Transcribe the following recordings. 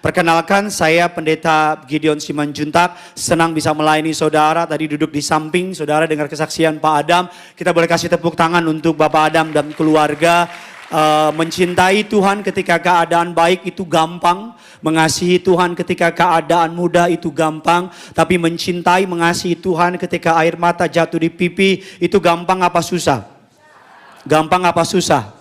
Perkenalkan, saya Pendeta Gideon Simanjuntak. Senang bisa melayani saudara. Tadi duduk di samping saudara dengar kesaksian Pak Adam. Kita boleh kasih tepuk tangan untuk Bapak Adam dan keluarga. Mencintai Tuhan ketika keadaan baik itu gampang. Mengasihi Tuhan ketika keadaan mudah itu gampang. Tapi mencintai, mengasihi Tuhan ketika air mata jatuh di pipi itu gampang apa susah? Gampang apa susah?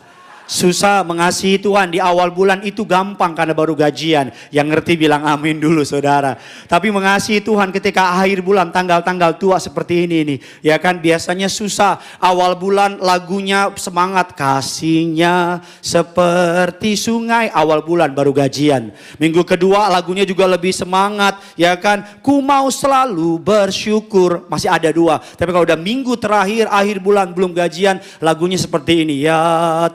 Susah. Mengasihi Tuhan di awal bulan itu gampang karena baru gajian. Yang ngerti bilang amin dulu saudara. Tapi mengasihi Tuhan ketika akhir bulan, tanggal-tanggal tua seperti ini. Ya kan, biasanya susah. Awal bulan lagunya semangat. Kasihnya seperti sungai. Awal bulan baru gajian. Minggu kedua lagunya juga lebih semangat. Ya kan, ku mau selalu bersyukur. Masih ada dua. Tapi kalau udah minggu terakhir, akhir bulan belum gajian, lagunya seperti ini. Ya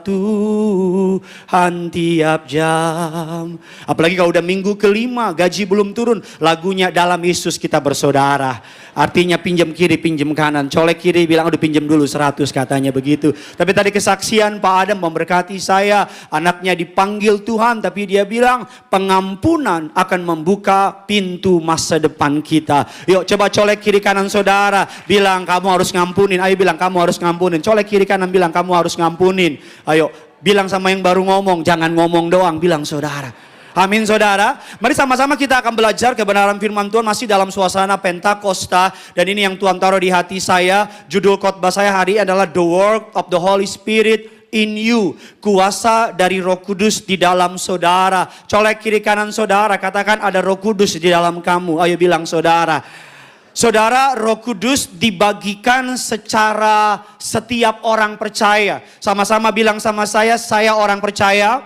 Tuhan tiap jam. Apalagi kalau udah minggu kelima, gaji belum turun, lagunya dalam Yesus kita bersaudara. Artinya pinjam kiri, pinjam kanan. Colek kiri bilang udah pinjam dulu 100 katanya begitu. Tapi tadi kesaksian Pak Adam memberkati saya. Anaknya dipanggil Tuhan tapi dia bilang pengampunan akan membuka pintu masa depan kita. Yuk coba colek kiri kanan saudara. Bilang kamu harus ngampunin. Ayo bilang kamu harus ngampunin. Colek kiri kanan bilang kamu harus ngampunin. Ayo. Bilang sama yang baru ngomong, jangan ngomong doang, bilang saudara. Amin saudara. Mari sama-sama kita akan belajar kebenaran firman Tuhan masih dalam suasana Pentakosta. Dan ini yang Tuhan taruh di hati saya. Judul khotbah saya hari ini adalah The Work of the Holy Spirit in you. Kuasa dari Roh Kudus di dalam saudara. Colek kiri kanan saudara, katakan ada Roh Kudus di dalam kamu. Ayo bilang saudara. Saudara, Roh Kudus dibagikan secara setiap orang percaya. Sama-sama bilang sama saya orang percaya.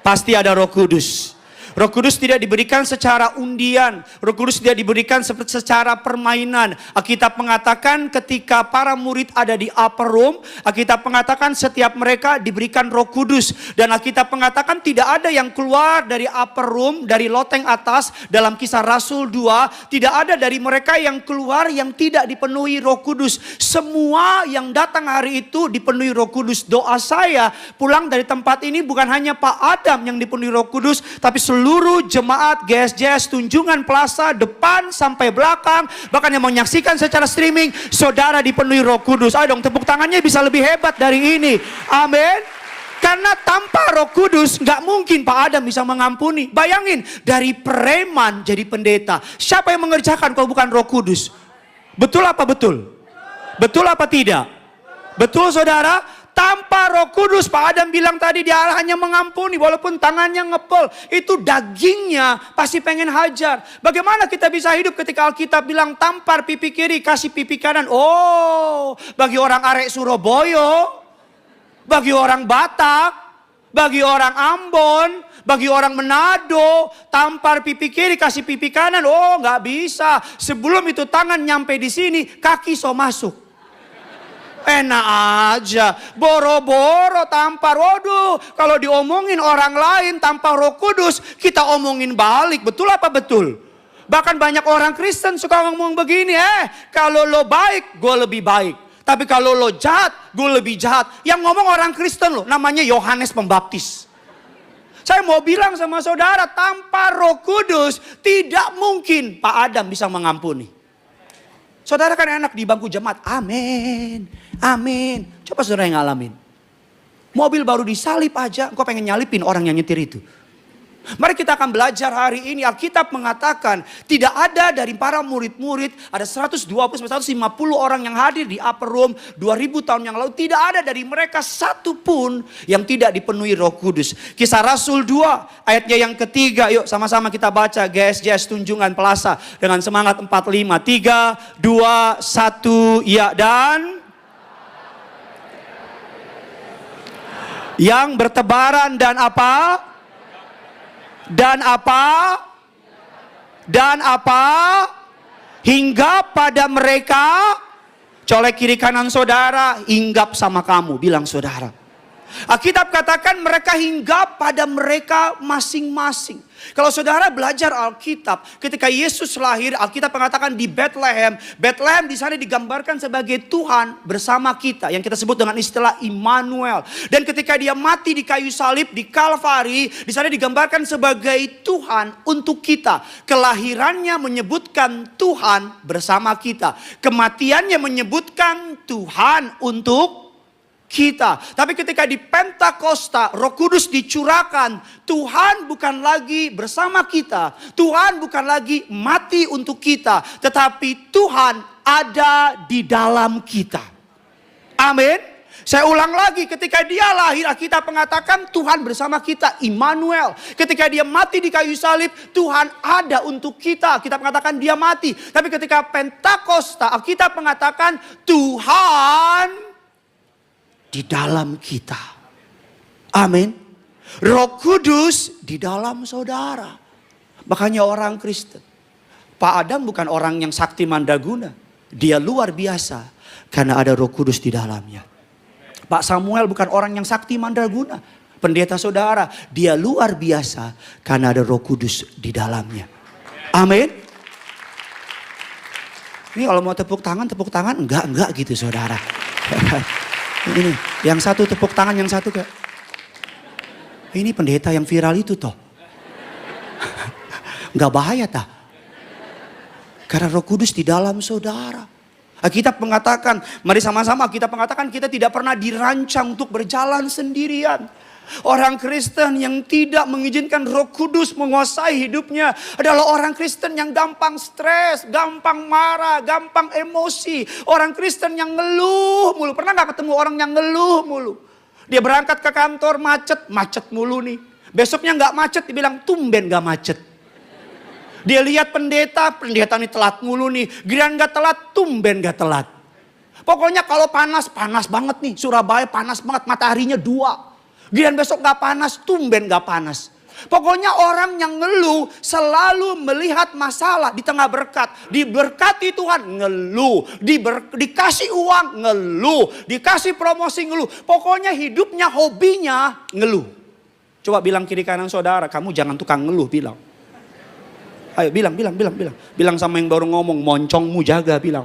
Pasti ada Roh Kudus. Roh Kudus tidak diberikan secara undian. Roh Kudus tidak diberikan secara permainan. Alkitab mengatakan ketika para murid ada di upper room, Alkitab mengatakan setiap mereka diberikan Roh Kudus. Dan Alkitab mengatakan tidak ada yang keluar dari upper room, dari loteng atas dalam Kisah Rasul 2. Tidak ada dari mereka yang keluar yang tidak dipenuhi Roh Kudus. Semua yang datang hari itu dipenuhi Roh Kudus. Doa saya pulang dari tempat ini bukan hanya Pak Adam yang dipenuhi Roh Kudus, tapi seluruh jemaat GSJS Tunjungan Plaza depan sampai belakang, bahkan yang menyaksikan secara streaming, saudara dipenuhi Roh Kudus. Ayo dong tepuk tangannya bisa lebih hebat dari ini. Amin. Karena tanpa Roh Kudus nggak mungkin Pak Adam bisa mengampuni. Bayangin dari preman jadi pendeta. Siapa yang mengerjakan kalau bukan Roh Kudus? Betul apa betul? Betul apa tidak? Betul saudara? Tanpa Roh Kudus, Pak Adam bilang tadi dia hanya mengampuni walaupun tangannya ngepel. Itu dagingnya pasti pengen hajar. Bagaimana kita bisa hidup ketika Alkitab bilang tampar pipi kiri, kasih pipi kanan. Oh, bagi orang arek Surabaya, bagi orang Batak, bagi orang Ambon, bagi orang Manado, tampar pipi kiri, kasih pipi kanan. Oh, nggak bisa. Sebelum itu tangan nyampe di sini, kaki so masuk. Enak aja, boro-boro tampar. Waduh, kalau diomongin orang lain tanpa Roh Kudus, kita omongin balik. Betul apa betul? Bahkan banyak orang Kristen suka ngomong begini, kalau lo baik, gue lebih baik. Tapi kalau lo jahat, gue lebih jahat. Yang ngomong orang Kristen loh, namanya Yohanes Pembaptis. Saya mau bilang sama saudara, tanpa Roh Kudus, tidak mungkin Pak Adam bisa mengampuni. Saudara kan enak di bangku jemaat, amin, amin. Coba saudara yang ngalamin. Mobil baru disalip aja, engkau pengen nyalipin orang yang nyetir itu. Mari kita akan belajar hari ini. Alkitab mengatakan tidak ada dari para murid-murid, ada 120-150 orang yang hadir di upper room 2000 tahun yang lalu. Tidak ada dari mereka satu pun yang tidak dipenuhi Roh Kudus. Kisah Rasul 2 ayatnya yang ketiga. Yuk sama-sama kita baca GSJS Tunjungan Plaza dengan semangat 45. 3, 2, 1, ya. Dan yang bertebaran dan apa? Dan apa? Dan apa? Hingga pada mereka. Colek kiri kanan saudara, hinggap sama kamu, bilang saudara. Alkitab katakan mereka hinggap pada mereka masing-masing. Kalau saudara belajar Alkitab, ketika Yesus lahir, Alkitab mengatakan di Bethlehem. Bethlehem di sana digambarkan sebagai Tuhan bersama kita, yang kita sebut dengan istilah Immanuel. Dan ketika dia mati di kayu salib di Kalvari, di sana digambarkan sebagai Tuhan untuk kita. Kelahirannya menyebutkan Tuhan bersama kita. Kematiannya menyebutkan Tuhan untuk kita. Tapi ketika di Pentakosta Roh Kudus dicurahkan, Tuhan bukan lagi bersama kita. Tuhan bukan lagi mati untuk kita, tetapi Tuhan ada di dalam kita. Amin. Saya ulang lagi, ketika dia lahir, Alkitab mengatakan Tuhan bersama kita, Immanuel. Ketika dia mati di kayu salib, Tuhan ada untuk kita. Kita mengatakan dia mati. Tapi ketika Pentakosta, Alkitab mengatakan Tuhan di dalam kita. Amin. Roh Kudus di dalam saudara. Makanya orang Kristen, Pak Adam bukan orang yang sakti mandaguna. Dia luar biasa karena ada Roh Kudus di dalamnya. Pak Samuel bukan orang yang sakti mandaguna. Pendeta saudara, dia luar biasa karena ada Roh Kudus di dalamnya. Amin. Ini kalau mau tepuk tangan enggak gitu saudara. Ini yang satu tepuk tangan, yang satu kayak ini pendeta yang viral itu toh. Nggak bahaya tak? Karena Roh Kudus di dalam saudara. Alkitab mengatakan, mari sama-sama kita mengatakan kita tidak pernah dirancang untuk berjalan sendirian. Orang Kristen yang tidak mengizinkan Roh Kudus menguasai hidupnya adalah orang Kristen yang gampang stres, gampang marah, gampang emosi. Orang Kristen yang ngeluh mulu. Pernah gak ketemu orang yang ngeluh mulu? Dia berangkat ke kantor macet mulu nih. Besoknya gak macet, dibilang tumben gak macet. Dia lihat pendeta nih telat mulu nih. Giliran gak telat, tumben gak telat. Pokoknya kalau panas banget nih. Surabaya panas banget, mataharinya 2. Giliran besok gak panas, tumben gak panas. Pokoknya orang yang ngeluh selalu melihat masalah di tengah berkat. Diberkati Tuhan, ngeluh. Dikasih uang, ngeluh. Dikasih promosi, ngeluh. Pokoknya hidupnya, hobinya, ngeluh. Coba bilang kiri kanan saudara, kamu jangan tukang ngeluh, bilang. Ayo bilang. Bilang sama yang baru ngomong, moncongmu jaga, bilang.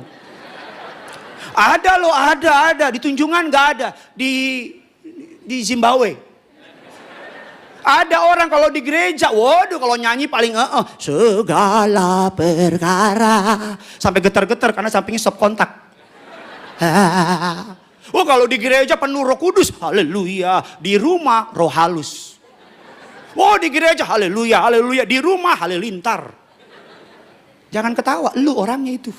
Ada loh, ada. Di Tunjungan gak ada. Di Zimbabwe. Ada orang kalau di gereja, waduh kalau nyanyi paling segala perkara. Sampai getar-getar karena sampingnya sop kontak. Oh kalau di gereja penuh Roh Kudus, haleluya. Di rumah roh halus. Oh di gereja haleluya. Di rumah halilintar. Jangan ketawa, lu orangnya itu.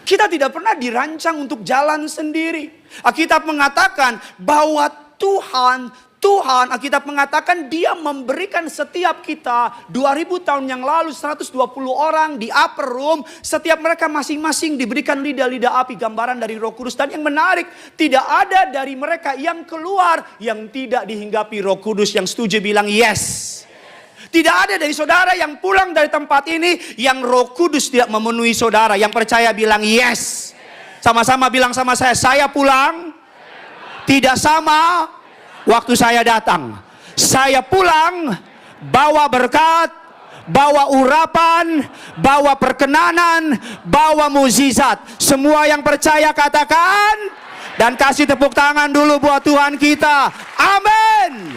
Kita tidak pernah dirancang untuk jalan sendiri. Alkitab mengatakan bahwa Tuhan Alkitab mengatakan dia memberikan setiap kita 2000 tahun yang lalu 120 orang di upper room. Setiap mereka masing-masing diberikan lidah-lidah api, gambaran dari Roh Kudus. Dan yang menarik, tidak ada dari mereka yang keluar yang tidak dihinggapi Roh Kudus. Yang setuju bilang yes. Tidak ada dari saudara yang pulang dari tempat ini yang Roh Kudus tidak memenuhi saudara. Yang percaya bilang yes. Sama-sama bilang sama saya pulang tidak sama waktu saya datang. Saya pulang bawa berkat, bawa urapan, bawa perkenanan, bawa mukjizat. Semua yang percaya katakan dan kasih tepuk tangan dulu buat Tuhan kita. Amin.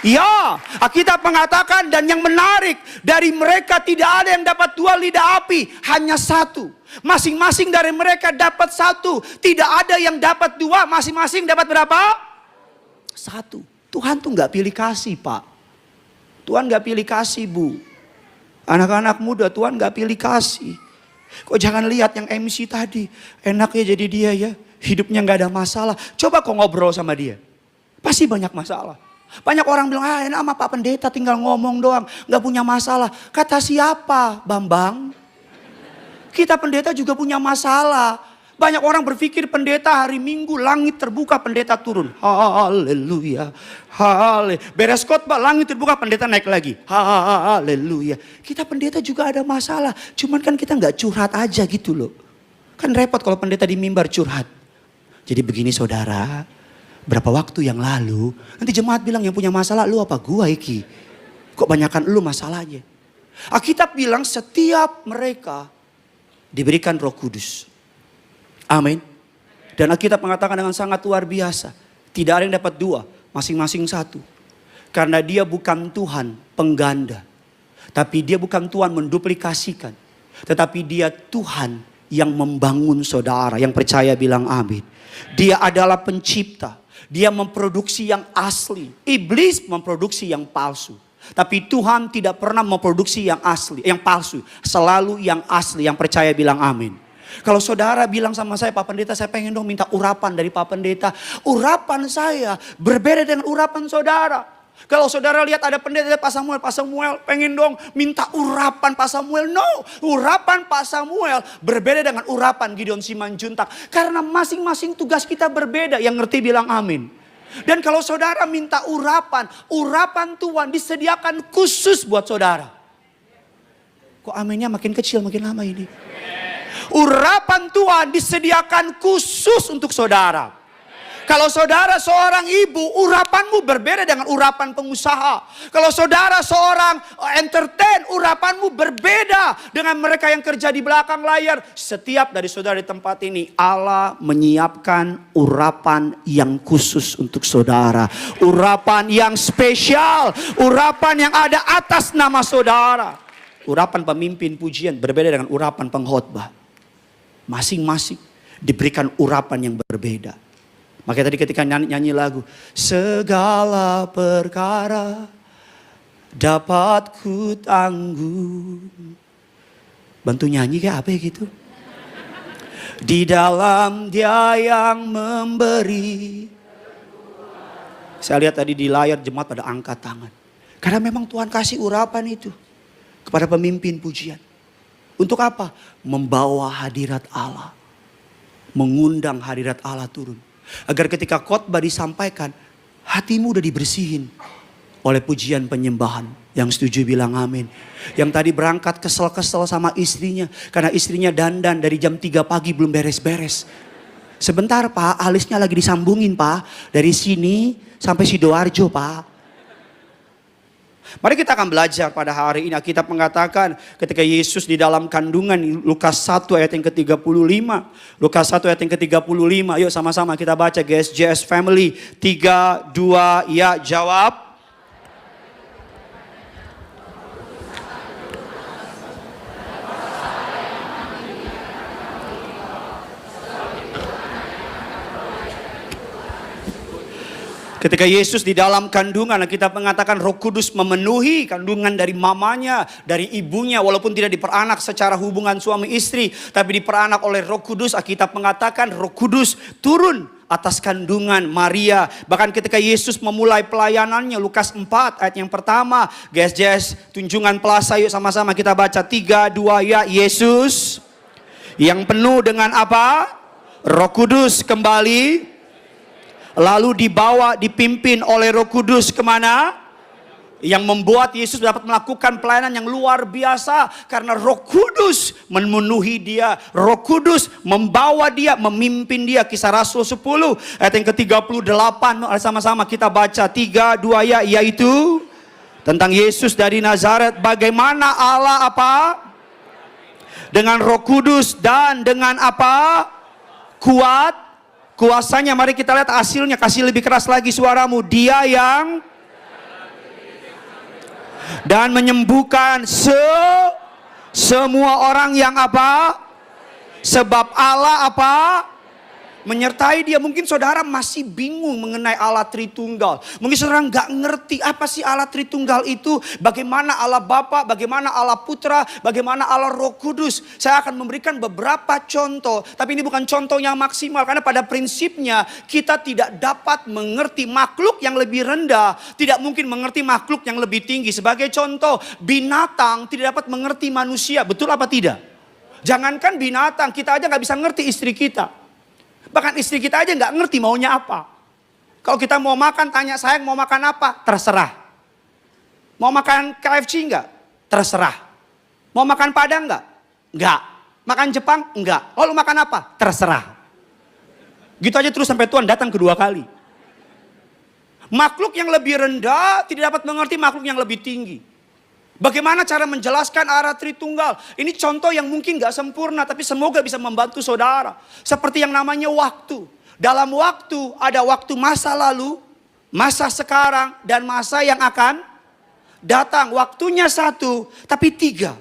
Ya, Alkitab mengatakan dan yang menarik, dari mereka tidak ada yang dapat 2 lidah api, hanya 1. Masing-masing dari mereka dapat 1. Tidak ada yang dapat 2, masing-masing dapat berapa? 1. Tuhan tuh gak pilih kasih, Pak. Tuhan gak pilih kasih, Bu. Anak-anak muda Tuhan gak pilih kasih. Kok jangan lihat yang MC tadi, enaknya jadi dia ya, hidupnya gak ada masalah. Coba kau ngobrol sama dia, pasti banyak masalah. Banyak orang bilang, enak sama Pak Pendeta tinggal ngomong doang, gak punya masalah. Kata siapa, Bambang? Kita pendeta juga punya masalah. Banyak orang berpikir pendeta hari Minggu langit terbuka, pendeta turun. Haleluya. Beres khotbah langit terbuka, pendeta naik lagi. Haleluya. Kita pendeta juga ada masalah. Cuman kan kita gak curhat aja gitu loh. Kan repot kalau pendeta di mimbar curhat. Jadi begini saudara. Berapa waktu yang lalu, nanti jemaat bilang yang punya masalah lu apa gua iki. Kok banyakan lu masalahnya? Alkitab bilang setiap mereka diberikan Roh Kudus. Amin. Dan Alkitab mengatakan dengan sangat luar biasa. Tidak ada yang dapat dua, masing-masing satu. Karena dia bukan Tuhan pengganda. Tapi dia bukan Tuhan menduplikasikan. Tetapi dia Tuhan yang membangun saudara. Yang percaya bilang amin. Dia adalah pencipta. Dia memproduksi yang asli. Iblis memproduksi yang palsu. Tapi Tuhan tidak pernah memproduksi yang asli, yang palsu. Selalu yang asli, yang percaya bilang amin. Kalau saudara bilang sama saya, Pak Pendeta, saya pengen dong minta urapan dari Pak Pendeta. Urapan saya berbeda dengan urapan saudara. Kalau saudara lihat ada pendeta Pak Samuel pengen dong minta urapan Pak Samuel. No, urapan Pak Samuel berbeda dengan urapan Gideon Simanjuntak. Karena masing-masing tugas kita berbeda, yang ngerti bilang amin. Dan kalau saudara minta urapan Tuhan disediakan khusus buat saudara. Kok aminnya makin kecil makin lama ini? Urapan Tuhan disediakan khusus untuk saudara. Kalau saudara seorang ibu, urapanmu berbeda dengan urapan pengusaha. Kalau saudara seorang entertain, urapanmu berbeda dengan mereka yang kerja di belakang layar. Setiap dari saudara di tempat ini, Allah menyiapkan urapan yang khusus untuk saudara. Urapan yang spesial, urapan yang ada atas nama saudara. Urapan pemimpin pujian berbeda dengan urapan pengkhotbah. Masing-masing diberikan urapan yang berbeda. Makanya tadi ketika nyanyi lagu, segala perkara dapat ku tanggung. Bantu nyanyi kayak apa gitu? Di dalam Dia yang memberi. Saya lihat tadi di layar jemaat pada angkat tangan. Karena memang Tuhan kasih urapan itu kepada pemimpin pujian. Untuk apa? Membawa hadirat Allah. Mengundang hadirat Allah turun. Agar ketika khotbah disampaikan, hatimu udah dibersihin oleh pujian penyembahan. Yang setuju bilang amin. Yang tadi berangkat kesel-kesel sama istrinya. Karena istrinya dandan dari jam 3 pagi belum beres-beres. Sebentar Pak, alisnya lagi disambungin Pak. Dari sini sampai Sidoarjo Pak. Mari kita akan belajar pada hari ini. Alkitab mengatakan ketika Yesus di dalam kandungan, Lukas 1 ayat yang ke-35. Lukas 1 ayat yang ke-35. Yuk sama-sama kita baca guys. JS Family. 3, 2, ya jawab. Ketika Yesus di dalam kandungan, kita mengatakan Roh Kudus memenuhi kandungan dari mamanya, dari ibunya. Walaupun tidak diperanak secara hubungan suami istri, tapi diperanak oleh Roh Kudus. Alkitab mengatakan Roh Kudus turun atas kandungan Maria. Bahkan ketika Yesus memulai pelayanannya, Lukas 4 ayat yang pertama. Guys, tunjungan pelasa, yuk sama-sama kita baca. 3, 2, ya. Yesus yang penuh dengan apa? Roh Kudus kembali. Lalu dipimpin oleh Roh Kudus kemana? Yang membuat Yesus dapat melakukan pelayanan yang luar biasa. Karena Roh Kudus memenuhi dia. Roh Kudus membawa dia, memimpin dia. Kisah Rasul 10 ayat yang ke-38. Sama-sama kita baca. 3, 2, ya. Yaitu tentang Yesus dari Nazaret. Bagaimana Allah apa? Dengan Roh Kudus dan dengan apa? Kuat. Kuasanya, mari kita lihat hasilnya. Kasih lebih keras lagi suaramu. Dia yang dan menyembuhkan semua orang yang apa? Sebab Allah apa? Menyertai dia. Mungkin saudara masih bingung mengenai Allah Tritunggal. Mungkin saudara nggak ngerti apa sih Allah Tritunggal itu. Bagaimana Allah Bapa, bagaimana Allah Putra, bagaimana Allah Roh Kudus. Saya akan memberikan beberapa contoh. Tapi ini bukan contoh yang maksimal. Karena pada prinsipnya kita tidak dapat mengerti makhluk yang lebih rendah. Tidak mungkin mengerti makhluk yang lebih tinggi. Sebagai contoh, binatang tidak dapat mengerti manusia. Betul apa tidak? Jangankan binatang, kita aja nggak bisa ngerti istri kita. Bahkan istri kita aja nggak ngerti maunya apa. Kalau kita mau makan, tanya sayang mau makan apa? Terserah. Mau makan KFC enggak? Terserah. Mau makan Padang enggak? Enggak. Makan Jepang? Enggak. Lalu makan apa? Terserah. Gitu aja terus sampai Tuhan datang kedua kali. Makhluk yang lebih rendah tidak dapat mengerti makhluk yang lebih tinggi. Bagaimana cara menjelaskan arah Tritunggal? Ini contoh yang mungkin gak sempurna, tapi semoga bisa membantu saudara. Seperti yang namanya waktu. Dalam waktu ada waktu masa lalu, masa sekarang, dan masa yang akan datang. Waktunya satu, tapi tiga.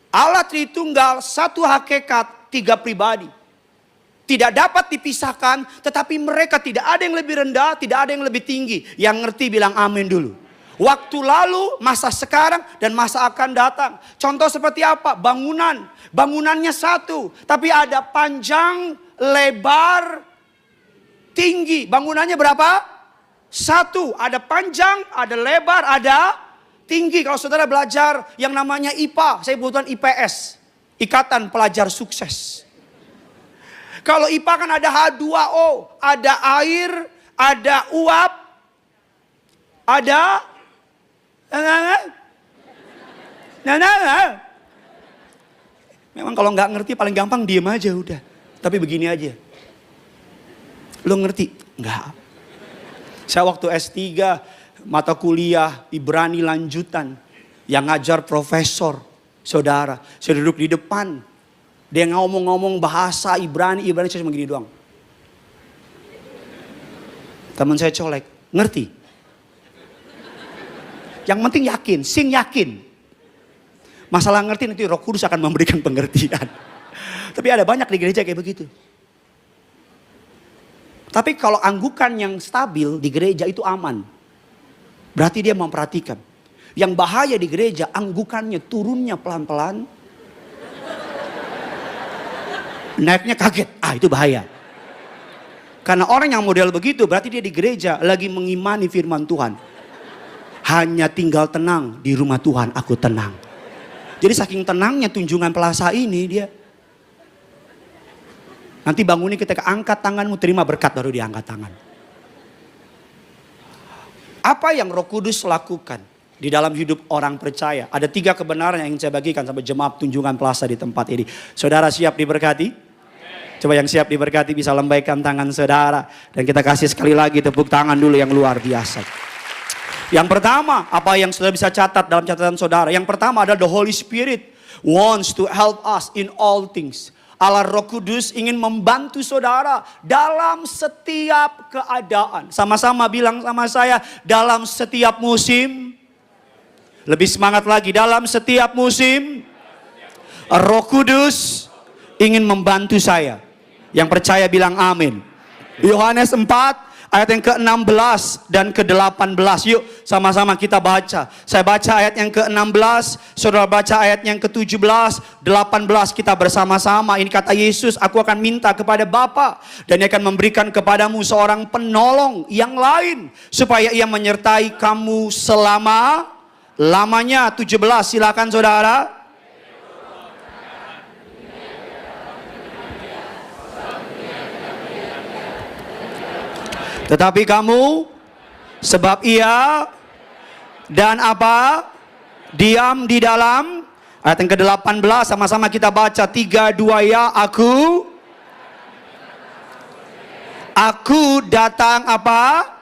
Allah Tritunggal, satu hakikat, tiga pribadi. Tidak dapat dipisahkan, tetapi mereka tidak ada yang lebih rendah, tidak ada yang lebih tinggi. Yang ngerti bilang amin dulu. Waktu lalu, masa sekarang, dan masa akan datang. Contoh seperti apa? Bangunan. Bangunannya satu, tapi ada panjang, lebar, tinggi. Bangunannya berapa? Satu. Ada panjang, ada lebar, ada tinggi. Kalau saudara belajar yang namanya IPA, saya butuhkan IPS. Ikatan Pelajar Sukses. Kalau IPA kan ada H2O, ada air, ada uap, ada memang kalau nggak ngerti paling gampang diem aja udah. Tapi begini aja. Lo ngerti? Enggak. Saya waktu S3 mata kuliah Ibrani lanjutan yang ngajar profesor, saudara. Saya duduk di depan. Dia ngomong-ngomong bahasa Ibrani saya cuma gini doang. Teman saya colek, ngerti? Yang penting yakin, sing yakin. Masalah ngerti nanti Roh Kudus akan memberikan pengertian. Tapi ada banyak di gereja kayak begitu. Tapi kalau anggukan yang stabil di gereja itu aman. Berarti dia memperhatikan. Yang bahaya di gereja, anggukannya turunnya pelan-pelan. Naiknya kaget, itu bahaya. Karena orang yang model begitu berarti dia di gereja lagi mengimani firman Tuhan. Hanya tinggal tenang di rumah Tuhan, aku tenang. Jadi saking tenangnya tunjungan Pelasa ini dia. Nanti bangunnya ketika angkat tanganmu terima berkat baru diangkat tangan. Apa yang Roh Kudus lakukan di dalam hidup orang percaya? Ada 3 kebenaran yang ingin saya bagikan sama jemaat tunjungan Pelasa di tempat ini. Saudara siap diberkati? Coba yang siap diberkati bisa lambaikan tangan saudara. Dan kita kasih sekali lagi tepuk tangan dulu yang luar biasa. Yang pertama, apa yang saudara bisa catat dalam catatan saudara? Yang pertama adalah the Holy Spirit wants to help us in all things. Allah Roh Kudus ingin membantu saudara dalam setiap keadaan. Sama-sama bilang sama saya, dalam setiap musim. Lebih semangat lagi, dalam setiap musim. Roh Kudus ingin membantu saya. Yang percaya bilang amin. Yohanes 4 ayat yang ke-16 dan ke-18. Yuk sama-sama kita baca. Saya baca ayat yang ke-16, saudara baca ayat yang ke-17, 18 kita bersama-sama. Ini kata Yesus, aku akan minta kepada Bapa dan Dia akan memberikan kepadamu seorang penolong yang lain supaya Ia menyertai kamu selama-lamanya. 17 silakan saudara. Tetapi kamu, sebab Ia dan apa? Diam di dalam. Ayat yang ke-18 sama-sama kita baca. 3, 2 ya. Aku datang apa?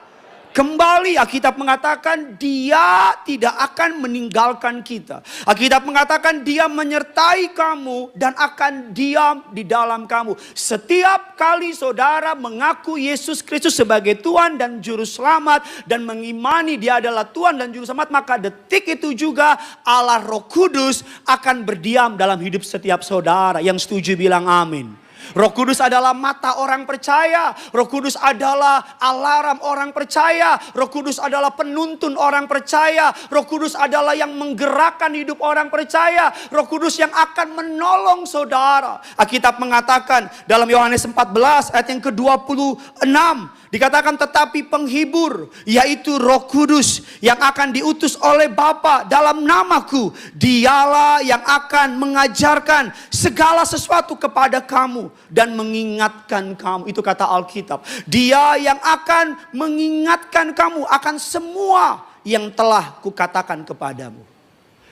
Kembali. Alkitab mengatakan Dia tidak akan meninggalkan kita. Alkitab mengatakan Dia menyertai kamu dan akan diam di dalam kamu. Setiap kali saudara mengaku Yesus Kristus sebagai Tuhan dan Juru Selamat dan mengimani Dia adalah Tuhan dan Juru Selamat, maka detik itu juga Allah Roh Kudus akan berdiam dalam hidup setiap saudara. Yang setuju bilang amin. Roh Kudus adalah mata orang percaya. Roh Kudus adalah alarm orang percaya. Roh Kudus adalah penuntun orang percaya. Roh Kudus adalah yang menggerakkan hidup orang percaya. Roh Kudus yang akan menolong saudara. Alkitab mengatakan dalam Yohanes 14 ayat yang ke-26. Dikatakan tetapi penghibur, yaitu Roh Kudus yang akan diutus oleh Bapa dalam namaku. Dialah yang akan mengajarkan segala sesuatu kepada kamu dan mengingatkan kamu. Itu kata Alkitab. Dia yang akan mengingatkan kamu akan semua yang telah kukatakan kepadamu.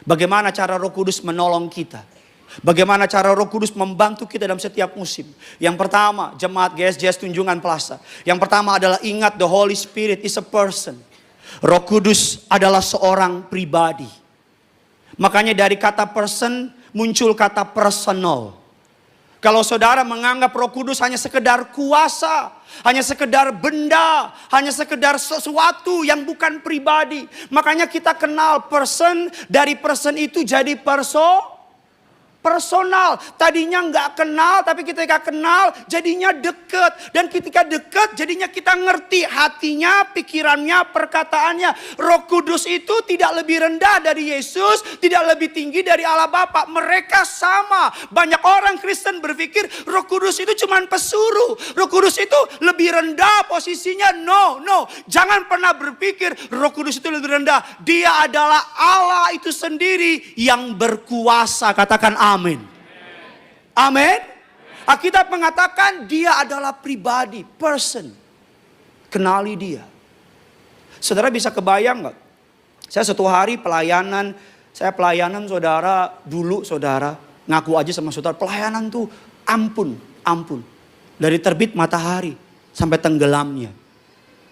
Bagaimana cara Roh Kudus menolong kita? Bagaimana cara Roh Kudus membantu kita dalam setiap musim. Yang pertama, jemaat GSJS Tunjungan Plaza. Yang pertama adalah ingat, the Holy Spirit is a person. Roh Kudus adalah seorang pribadi. Makanya dari kata person muncul kata personal. Kalau saudara menganggap Roh Kudus hanya sekedar kuasa, hanya sekedar benda, hanya sekedar sesuatu yang bukan pribadi. Makanya kita kenal person, dari person itu jadi personal. Tadinya nggak kenal, tapi ketika kenal jadinya deket. Dan ketika deket jadinya kita ngerti hatinya, pikirannya, perkataannya. Roh Kudus itu tidak lebih rendah dari Yesus, tidak lebih tinggi dari Allah Bapa. Mereka sama. Banyak orang Kristen berpikir Roh Kudus itu cuma pesuruh. Roh Kudus itu lebih rendah posisinya. No. Jangan pernah berpikir Roh Kudus itu lebih rendah. Dia adalah Allah itu sendiri yang berkuasa. Katakan amin. Amin. Alkitab mengatakan dia adalah pribadi, person. Kenali dia. Saudara bisa kebayang gak? Saya satu hari pelayanan saudara, dulu saudara, ngaku aja sama saudara, pelayanan tuh ampun. Dari terbit matahari sampai tenggelamnya.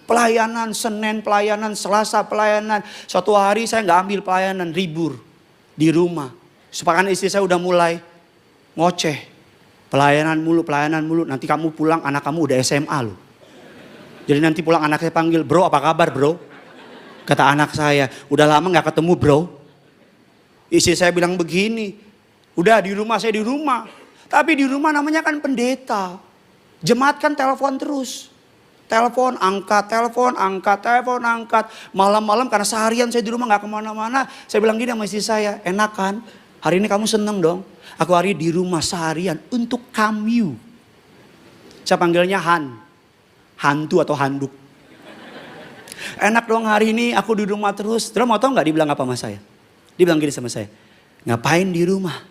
Pelayanan Senin, pelayanan Selasa, pelayanan. Suatu hari saya gak ambil pelayanan, libur di rumah. Sepakan istri saya udah mulai ngoceh. Pelayanan mulu. Nanti kamu pulang anak kamu udah SMA loh. Jadi nanti pulang anak saya panggil, bro apa kabar bro? Kata anak saya, udah lama gak ketemu bro. Istri saya bilang begini, udah di rumah, saya di rumah. Tapi di rumah namanya kan pendeta. Jemaat kan telepon terus. Telepon, angkat. Malam-malam karena seharian saya di rumah gak kemana-mana. Saya bilang gini sama istri saya, enak kan? Hari ini kamu seneng dong. Aku hari di rumah seharian untuk kamu. Saya panggilnya hantu atau handuk. Enak dong hari ini aku di rumah terus. Terus mau tau gak dia bilang apa sama saya? Dia bilang gini sama saya. Ngapain di rumah?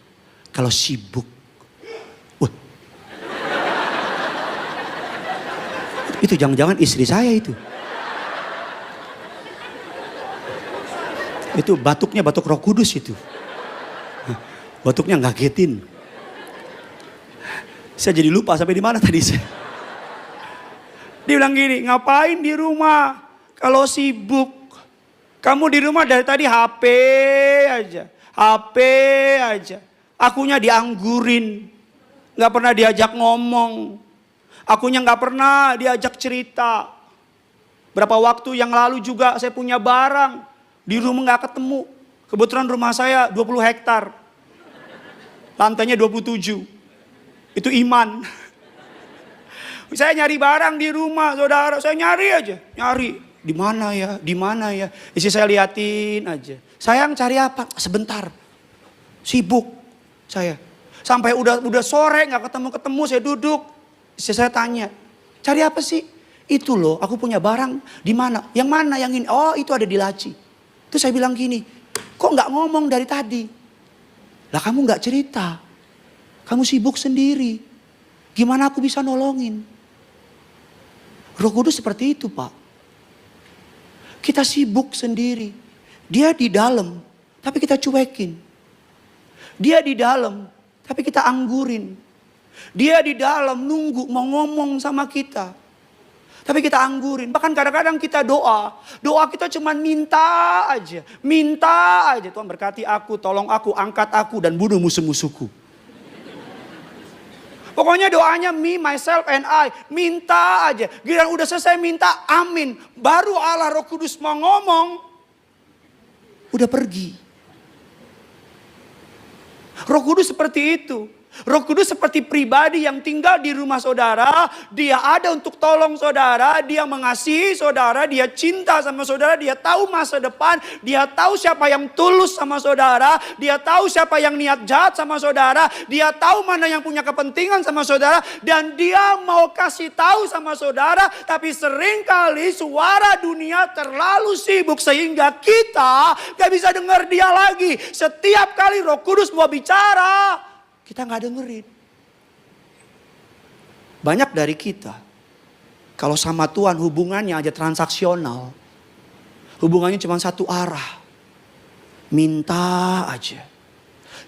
Kalau sibuk. Wah. Itu jangan-jangan istri saya itu. Itu batuknya batuk Roh Kudus itu. Batuknya ngagetin. Saya jadi lupa sampai di mana tadi saya. Dia bilang gini, ngapain di rumah kalau sibuk? Kamu di rumah dari tadi HP aja. Akunya dianggurin. Gak pernah diajak ngomong. Akunya gak pernah diajak cerita. Berapa waktu yang lalu juga saya punya barang. Di rumah gak ketemu. Kebetulan rumah saya 20 hektar. Lantainya 27. Itu iman. Saya nyari barang di rumah, saudara. Saya nyari aja. Di mana ya? Istri saya liatin aja. Sayang cari apa? Sebentar. Sibuk saya. Sampai udah sore gak ketemu. Saya duduk. Istri saya tanya. Cari apa sih? Itu loh, aku punya barang. Di mana? Yang mana? Yang ini? Oh, itu ada di laci. Terus saya bilang gini. Kok gak ngomong dari tadi? Lah kamu gak cerita. Kamu sibuk sendiri. Gimana aku bisa nolongin? Roh Kudus seperti itu Pak. Kita sibuk sendiri. Dia di dalam. Tapi kita cuekin. Dia di dalam. Tapi kita anggurin. Dia di dalam nunggu mau ngomong sama kita. Tapi kita anggurin. Bahkan kadang-kadang kita doa. Doa kita cuma minta aja. Tuhan berkati aku, tolong aku, angkat aku dan bunuh musuh-musuhku. Pokoknya doanya me, myself and I. Minta aja. Giliran udah selesai minta, amin. Baru Allah Roh Kudus mau ngomong. Udah pergi. Roh Kudus seperti itu. Roh Kudus seperti pribadi yang tinggal di rumah saudara. Dia ada untuk tolong saudara. Dia mengasihi saudara. Dia cinta sama saudara. Dia tahu masa depan. Dia tahu siapa yang tulus sama saudara. Dia tahu siapa yang niat jahat sama saudara. Dia tahu mana yang punya kepentingan sama saudara. Dan dia mau kasih tahu sama saudara. Tapi seringkali suara dunia terlalu sibuk sehingga kita gak bisa dengar dia lagi. Setiap kali Roh Kudus mau bicara, kita gak dengerin. Banyak dari kita, kalau sama Tuhan hubungannya aja transaksional. Hubungannya cuma satu arah. Minta aja.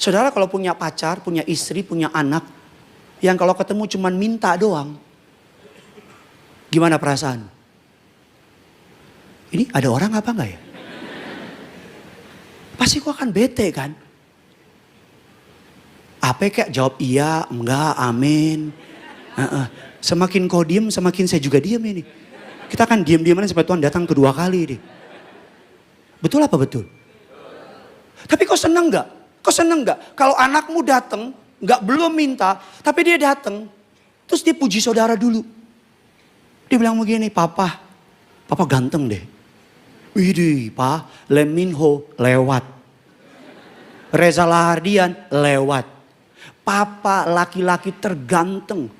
Saudara kalau punya pacar, punya istri, punya anak, yang kalau ketemu cuman minta doang, gimana perasaan? Ini ada orang apa enggak ya? Pasti kok akan bete kan? Apa kayak jawab iya, enggak, amin. Semakin kau diem, semakin saya juga diem ini. Kita akan diem-dieman sampai Tuhan datang kedua kali deh. Betul apa betul? Tapi kau seneng enggak? Kau seneng enggak? Kalau anakmu datang, enggak belum minta, tapi dia datang, terus dia puji saudara dulu. Dia bilang begini, papa ganteng deh. Widih, Pak, Lee Min Ho lewat. Reza Rahardian lewat. Papa laki-laki terganteng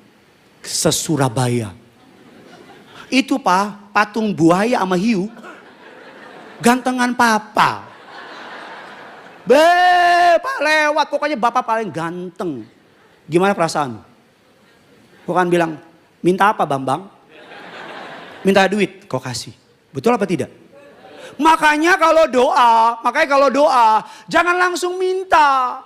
se-Surabaya. Itu Pak, patung buaya sama hiu. Gantengan papa. Pak lewat, pokoknya bapak paling ganteng. Gimana perasaan? Bukan bilang, minta apa Bambang? Minta duit, kau kasih. Betul apa tidak? Makanya kalau doa, jangan langsung minta.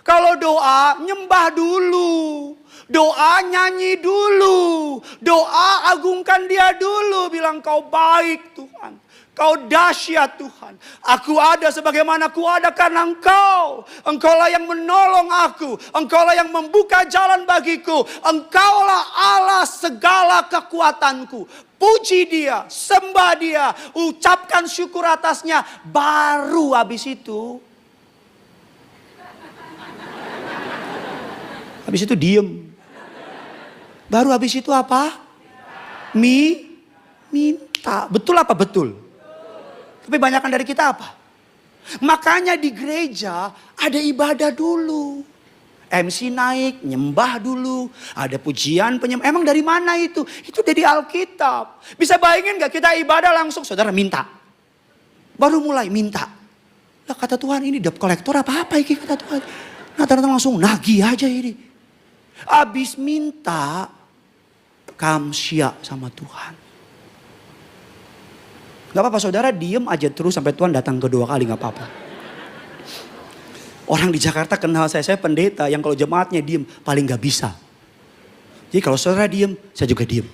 Kalau doa, nyembah dulu. Doa, nyanyi dulu. Doa, agungkan dia dulu. Bilang kau baik Tuhan. Kau dahsyat Tuhan. Aku ada sebagaimana aku ada karena Engkau. Engkaulah yang menolong aku. Engkaulah yang membuka jalan bagiku. Engkaulah Allah segala kekuatanku. Puji dia, sembah dia, ucapkan syukur atasnya. Baru habis itu diem. Baru habis itu apa? Minta. Betul apa betul? Tapi banyakkan dari kita apa? Makanya di gereja ada ibadah dulu. MC naik, nyembah dulu. Ada pujian, penyembah. Emang dari mana itu? Itu dari Alkitab. Bisa bayangin gak kita ibadah langsung, saudara minta. Baru mulai minta. Lah kata Tuhan, ini debt kolektor apa-apa ini kata Tuhan. Nah ternyata langsung nagih aja ini. Abis minta, kamsya sama Tuhan. Gak apa-apa saudara, diem aja terus sampai Tuhan datang kedua kali, gak apa-apa. Orang di Jakarta kenal saya pendeta yang kalau jemaatnya diem paling gak bisa. Jadi kalau saudara diem, saya juga diem.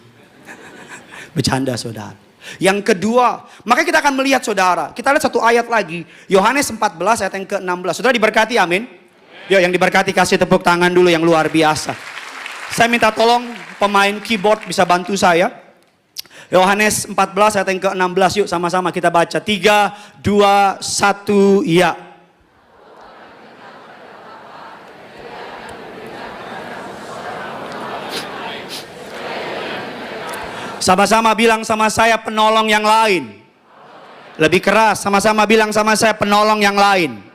Bercanda saudara. Yang kedua, makanya kita akan melihat saudara. Kita lihat satu ayat lagi. Yohanes 14 ayat yang ke-16. Saudara diberkati, amin. Yuk yang diberkati kasih tepuk tangan dulu yang luar biasa. Saya minta tolong pemain keyboard bisa bantu saya. Yohanes 14 ayat yang ke-16 yuk sama-sama kita baca. 3, 2, 1, ya. Sama-sama bilang sama saya penolong yang lain. Lebih keras, sama-sama bilang sama saya penolong yang lain.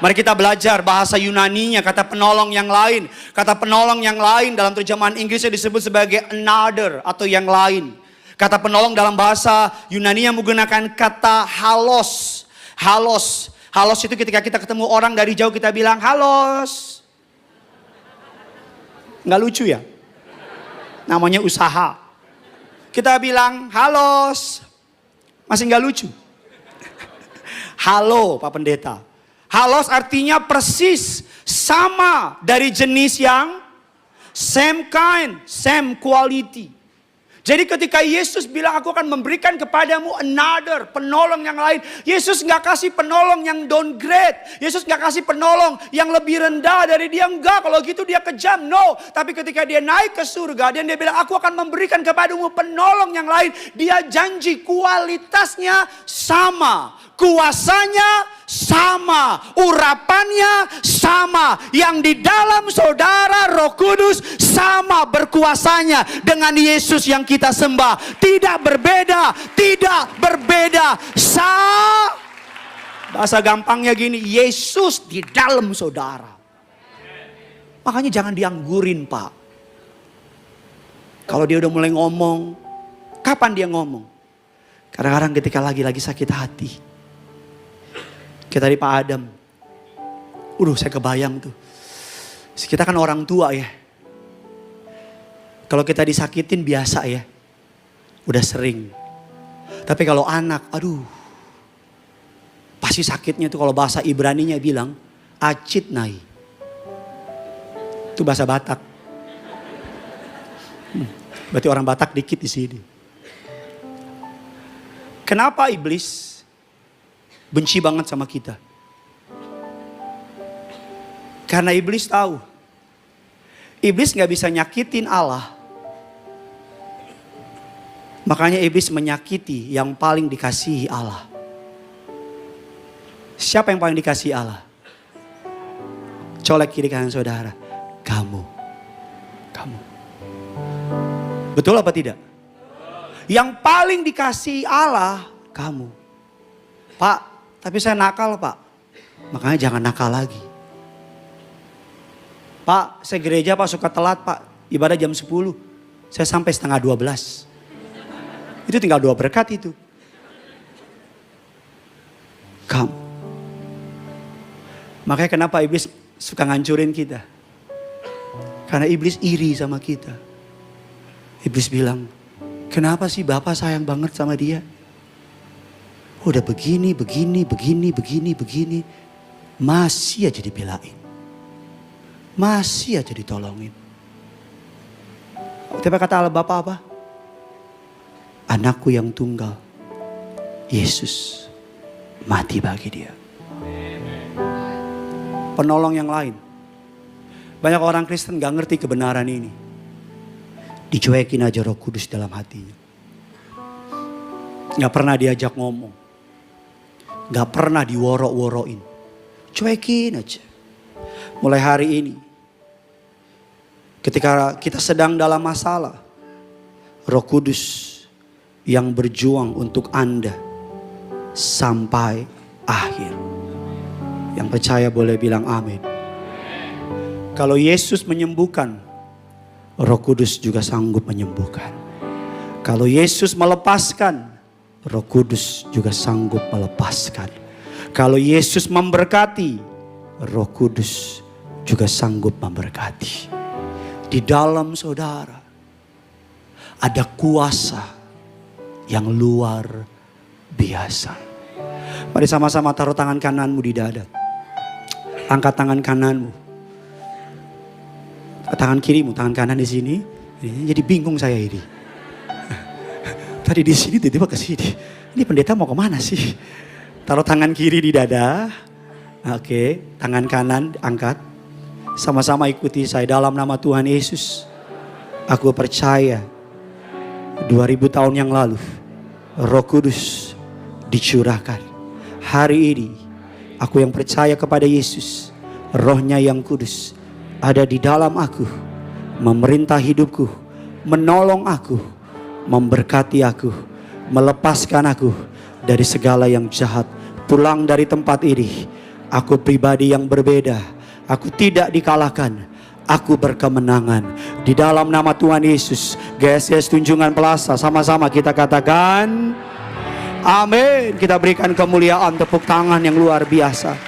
Mari kita belajar bahasa Yunaninya, kata penolong yang lain. Kata penolong yang lain dalam terjemahan Inggrisnya disebut sebagai another atau yang lain. Kata penolong dalam bahasa Yunani yang menggunakan kata halos. Halos. Halos itu ketika kita ketemu orang dari jauh kita bilang halos. Nggak lucu ya? Namanya usaha. Kita bilang halos. Masih nggak lucu? Halo Pak Pendeta. Halos artinya persis, sama, dari jenis yang same kind, same quality. Jadi ketika Yesus bilang aku akan memberikan kepadamu another, penolong yang lain. Yesus gak kasih penolong yang downgrade. Yesus gak kasih penolong yang lebih rendah dari dia. Enggak, kalau gitu dia kejam. No, tapi ketika dia naik ke surga dan dia bilang aku akan memberikan kepadamu penolong yang lain. Dia janji kualitasnya sama. Kuasanya sama, urapannya sama, yang di dalam saudara Roh Kudus sama berkuasanya dengan Yesus yang kita sembah. Tidak berbeda, bahasa gampangnya gini, Yesus di dalam saudara. Makanya jangan dianggurin Pak. Kalau dia udah mulai ngomong, kapan dia ngomong? Kadang-kadang ketika lagi sakit hati. Kita di Pak Adam. Saya kebayang tuh. Kita kan orang tua ya. Kalau kita disakitin biasa ya. Udah sering. Tapi kalau anak, pasti sakitnya tuh kalau bahasa Ibraninya bilang. acit nai. Itu bahasa Batak. Berarti orang Batak dikit di sini. Kenapa iblis benci banget sama kita? Karena iblis tahu. Iblis gak bisa nyakitin Allah. Makanya iblis menyakiti yang paling dikasihi Allah. Siapa yang paling dikasihi Allah? Colek kiri kanan saudara. Kamu. Betul apa tidak? Yang paling dikasihi Allah, kamu. Pak, tapi saya nakal Pak. Makanya jangan nakal lagi. Pak, saya gereja Pak suka telat Pak. Ibadah jam 10. Saya sampai setengah 12. Itu tinggal 2 berkat itu. Kamu. Makanya kenapa iblis suka ngancurin kita. Karena iblis iri sama kita. Iblis bilang, kenapa sih Bapak sayang banget sama dia? Udah begini. Masih aja dibelain. Masih aja ditolongin. Tapi kata Allah Bapak apa? Anakku yang tunggal, Yesus mati bagi dia. Penolong yang lain. Banyak orang Kristen gak ngerti kebenaran ini. Dicuekin aja Roh Kudus dalam hatinya. Gak pernah diajak ngomong. Gak pernah diworok-woroin. Cuekin aja. Mulai hari ini, ketika kita sedang dalam masalah, Roh Kudus yang berjuang untuk Anda sampai akhir. Yang percaya boleh bilang amin. Kalau Yesus menyembuhkan, Roh Kudus juga sanggup menyembuhkan. Kalau Yesus melepaskan, Roh Kudus juga sanggup melepaskan. Kalau Yesus memberkati, Roh Kudus juga sanggup memberkati. Di dalam saudara ada kuasa yang luar biasa. Mari sama-sama taruh tangan kananmu di dada. Angkat tangan kananmu. Tangan kirimu, tangan kanan di sini. Jadi bingung saya ini. Tadi di sini tiba-tiba ke sini. Ini pendeta mau kemana sih? Taruh tangan kiri di dada. Oke, tangan kanan angkat. Sama-sama ikuti saya dalam nama Tuhan Yesus. Aku percaya 2000 tahun yang lalu Roh Kudus dicurahkan. Hari ini aku yang percaya kepada Yesus, Rohnya yang kudus ada di dalam aku, memerintah hidupku, menolong aku, memberkati aku, melepaskan aku dari segala yang jahat. Pulang dari tempat ini, aku pribadi yang berbeda. Aku tidak dikalahkan, aku berkemenangan. Di dalam nama Tuhan Yesus. GSS Tunjungan Plaza, sama-sama kita katakan amin. Kita berikan kemuliaan, tepuk tangan yang luar biasa.